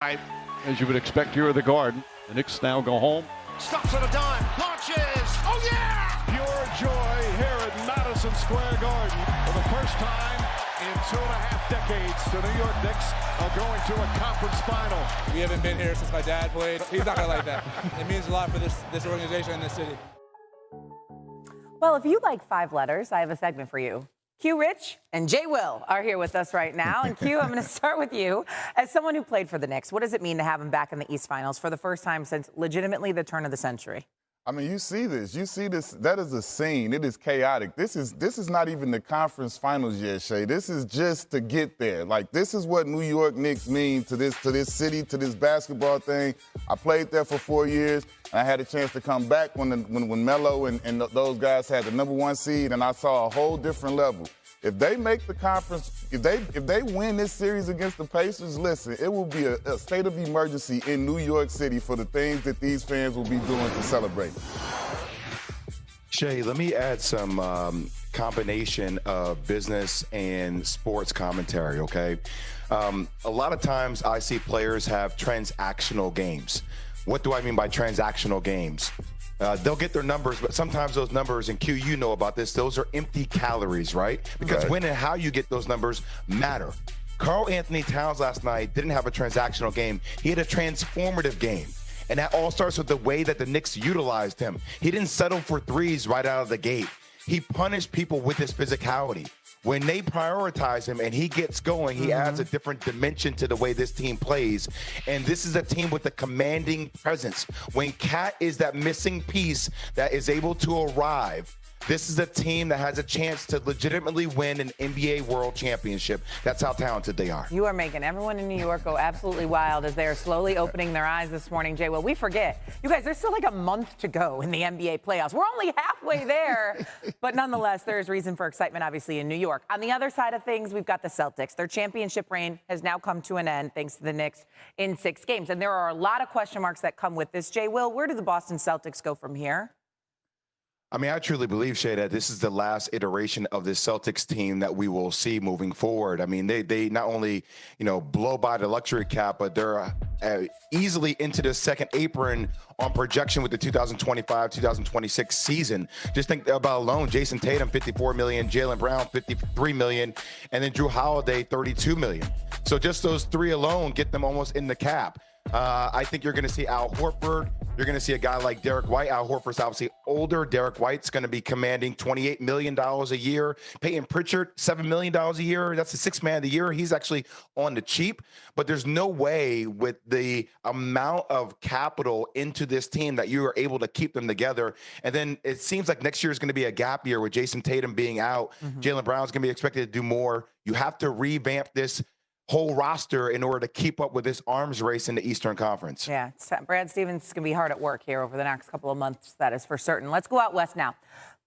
As you would expect here at the Garden, the Knicks now go home. Stops at a dime, launches, oh yeah! Pure joy here at Madison Square Garden. For the first time in 2.5 decades, the New York Knicks are going to a conference final. We haven't been here since my dad played. He's not going to like that. It means a lot for this organization and this city. Well, if you like 5 letters, I have a segment for you. Q Rich and Jay Will are here with us right now. And Q, I'm going to start with you. As someone who played for the Knicks, what does it mean to have him back in the East Finals for the first time since legitimately the turn of the century? I mean, you see this. That is a scene. It is chaotic. This is not even the conference finals yet, Shay. This is just to get there. Like, this is what New York Knicks mean to this city, to this basketball thing. I played there for 4 years, and I had a chance to come back when Melo and those guys had the #1 seed, and I saw a whole different level. If they make the conference, if they win this series against the Pacers, listen, it will be a state of emergency in New York City for the things that these fans will be doing to celebrate. Shay, let me add some combination of business and sports commentary, okay? A lot of times I see players have transactional games. What do I mean by transactional games? They'll get their numbers, but sometimes those numbers, and Q, you know about this, those are empty calories, right? Because when and how you get those numbers matter. Karl Anthony Towns last night didn't have a transactional game. He had a transformative game. And that all starts with the way that the Knicks utilized him. He didn't settle for threes right out of the gate. He punished people with his physicality. When they prioritize him and he gets going, he adds a different dimension to the way this team plays. And this is a team with a commanding presence. When Cat is that missing piece that is able to arrive, this is a team that has a chance to legitimately win an NBA World Championship. That's how talented they are. You are making everyone in New York go absolutely wild as they are slowly opening their eyes this morning, Jay. Well, we forget. You guys, there's still like a month to go in the NBA playoffs. We're only halfway there. But nonetheless, there's reason for excitement, obviously, in New York. On the other side of things, we've got the Celtics. Their championship reign has now come to an end thanks to the Knicks in 6 games. And there are a lot of question marks that come with this. Jay Will, where do the Boston Celtics go from here? I mean, I truly believe, Shay, that this is the last iteration of this Celtics team that we will see moving forward. I mean, they not only, blow by the luxury cap, but they're easily into the second apron on projection with the 2025-2026 season. Just think about alone, Jason Tatum, $54 million, Jaylen Brown, $53 million, and then Drew Holiday, $32 million. So just those 3 alone get them almost in the cap. I think you're going to see Al Horford. You're going to see a guy like Derek White. Al Horford's obviously older. Derek White's going to be commanding $28 million a year. Peyton Pritchard, $7 million a year. That's the 6th man of the year. He's actually on the cheap. But there's no way with the amount of capital into this team that you are able to keep them together. And then it seems like next year is going to be a gap year with Jason Tatum being out. Jaylen Brown's going to be expected to do more. You have to revamp this whole roster in order to keep up with this arms race in the Eastern Conference. Yeah, Brad Stevens is going to be hard at work here over the next couple of months. That is for certain. Let's go out west now.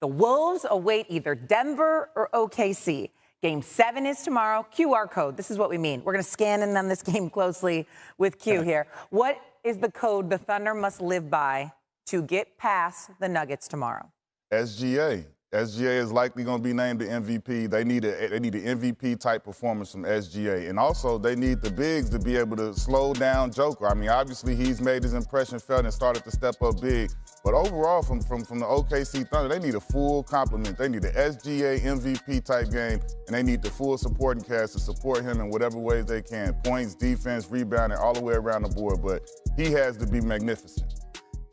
The Wolves await either Denver or OKC. Game 7 is tomorrow. QR code. This is what we mean. We're going to scan in on this game closely with Q here. What is the code the Thunder must live by to get past the Nuggets tomorrow? SGA. SGA is likely going to be named the MVP. They need an MVP-type performance from SGA. And also, they need the bigs to be able to slow down Joker. I mean, obviously, he's made his impression felt and started to step up big. But overall, from the OKC Thunder, they need a full complement. They need an SGA MVP-type game, and they need the full supporting cast to support him in whatever ways they can. Points, defense, rebounding, all the way around the board. But he has to be magnificent.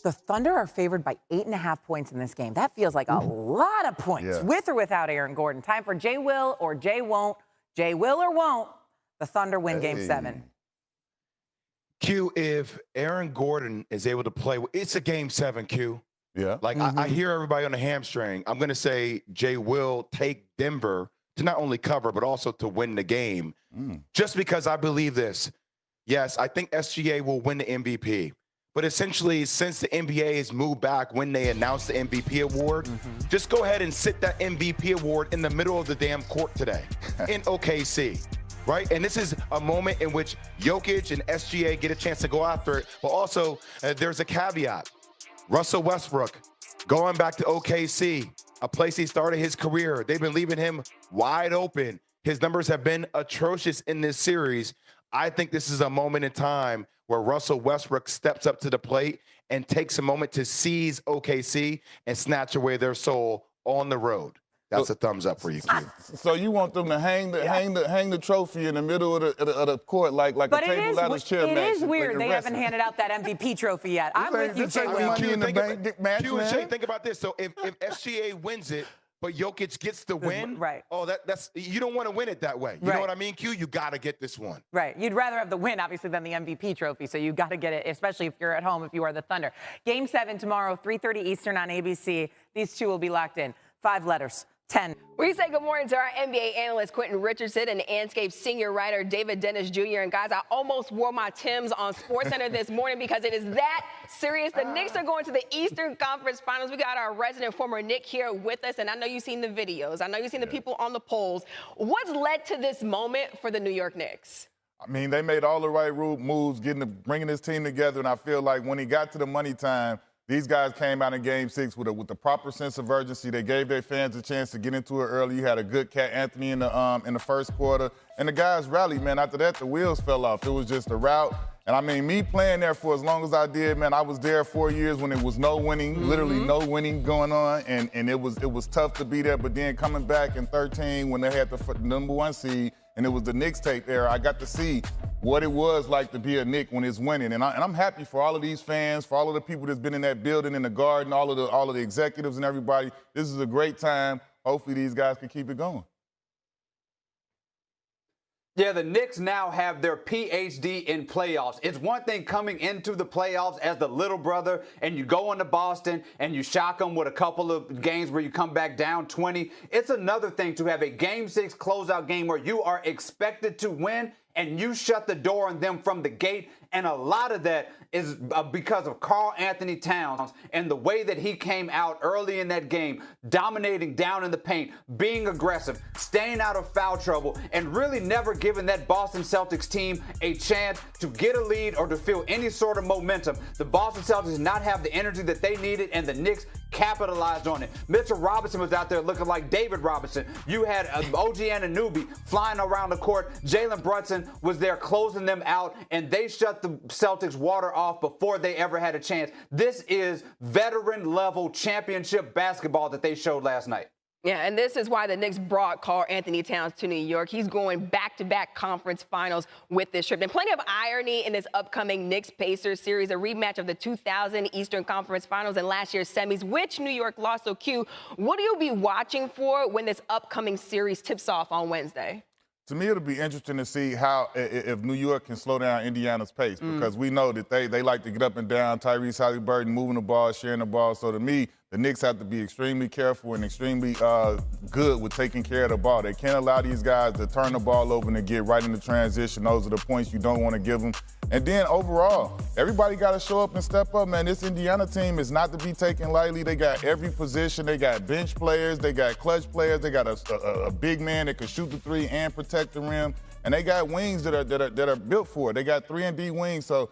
The Thunder are favored by 8.5 points in this game. That feels like a lot of points, with or without Aaron Gordon. Time for Jay Will or Jay Won't. Jay will or won't. The Thunder win Game 7. Q, if Aaron Gordon is able to play, it's a Game 7, Q. Yeah. Like, I hear everybody on the hamstring. I'm going to say Jay will take Denver to not only cover, but also to win the game. Just because I believe this. Yes, I think SGA will win the MVP. But essentially, since the NBA has moved back when they announced the MVP award, just go ahead and sit that MVP award in the middle of the damn court today in OKC, right? And this is a moment in which Jokic and SGA get a chance to go after it. But also, there's a caveat. Russell Westbrook, going back to OKC, a place he started his career. They've been leaving him wide open. His numbers have been atrocious in this series. I think this is a moment in time where Russell Westbrook steps up to the plate and takes a moment to seize OKC and snatch away their soul on the road. That's a thumbs up for you, Q. So you want them to hang the trophy in the middle of the court like a table ladder chair match? It is weird they haven't handed out that MVP trophy yet. I'm with you, Jay. Money in the bank match, Q and Shay, think about this. So if SGA wins it, but Jokic gets the win, right? Oh, that's you don't want to win it that way. You know what I mean, Q? You got to get this one. Right. You'd rather have the win, obviously, than the MVP trophy. So you got to get it, especially if you're at home, if you are the Thunder. Game 7 tomorrow, 3:30 Eastern on ABC. These two will be locked in. 5 letters. 10. We say good morning to our NBA analyst Quentin Richardson and Anscape senior writer David Dennis Jr. And guys, I almost wore my Timbs on SportsCenter this morning because it is that serious. The Knicks are going to the Eastern Conference Finals. We got our resident former Knick here with us, and I know you've seen the videos. I know you've seen the people on the polls. What's led to this moment for the New York Knicks? I mean, they made all the right moves, bringing this team together, and I feel like when it got to the money time, these guys came out in Game 6 with the proper sense of urgency. They gave their fans a chance to get into it early. You had a good Cat Anthony in the first quarter, and the guys rallied, man. After that, the wheels fell off. It was just a rout. And, I mean, me playing there for as long as I did, man, I was there 4 years when it was no winning, literally no winning going on, and it was tough to be there. But then coming back in 13 when they had the number 1 seed, and it was the Knicks tape era, I got to see what it was like to be a Knick when it's winning. And I'm happy for all of these fans, for all of the people that's been in that building, in the garden, all of the executives and everybody. This is a great time. Hopefully these guys can keep it going. Yeah, the Knicks now have their PhD in playoffs. It's one thing coming into the playoffs as the little brother and you go into Boston and you shock them with a couple of games where you come back down 20. It's another thing to have a Game 6 closeout game where you are expected to win and you shut the door on them from the gate. And a lot of that is because of Karl Anthony Towns and the way that he came out early in that game, dominating down in the paint, being aggressive, staying out of foul trouble, and really never giving that Boston Celtics team a chance to get a lead or to feel any sort of momentum. The Boston Celtics did not have the energy that they needed, and the Knicks capitalized on it. Mitchell Robinson was out there looking like David Robinson. You had OG Anunoby flying around the court. Jalen Brunson was there closing them out, and they shut the Celtics water off before they ever had a chance. This is veteran-level championship basketball that they showed last night. Yeah, and this is why the Knicks brought Karl Anthony Towns to New York. He's going back-to-back conference finals with this trip. And plenty of irony in this upcoming Knicks-Pacers series, a rematch of the 2000 Eastern Conference Finals and last year's semis, which New York lost. So, Q, what will you be watching for when this upcoming series tips off on Wednesday? To me, it'll be interesting to see if New York can slow down Indiana's pace, because we know that they like to get up and down. Tyrese Halliburton moving the ball, sharing the ball. So to me, the Knicks have to be extremely careful and extremely good with taking care of the ball. They can't allow these guys to turn the ball over and get right into transition. Those are the points you don't want to give them. And then overall, everybody got to show up and step up, man. This Indiana team is not to be taken lightly. They got every position. They got bench players. They got clutch players. They got a big man that can shoot the three and protect the rim. And they got wings that are built for it. They got 3-and-D wings. So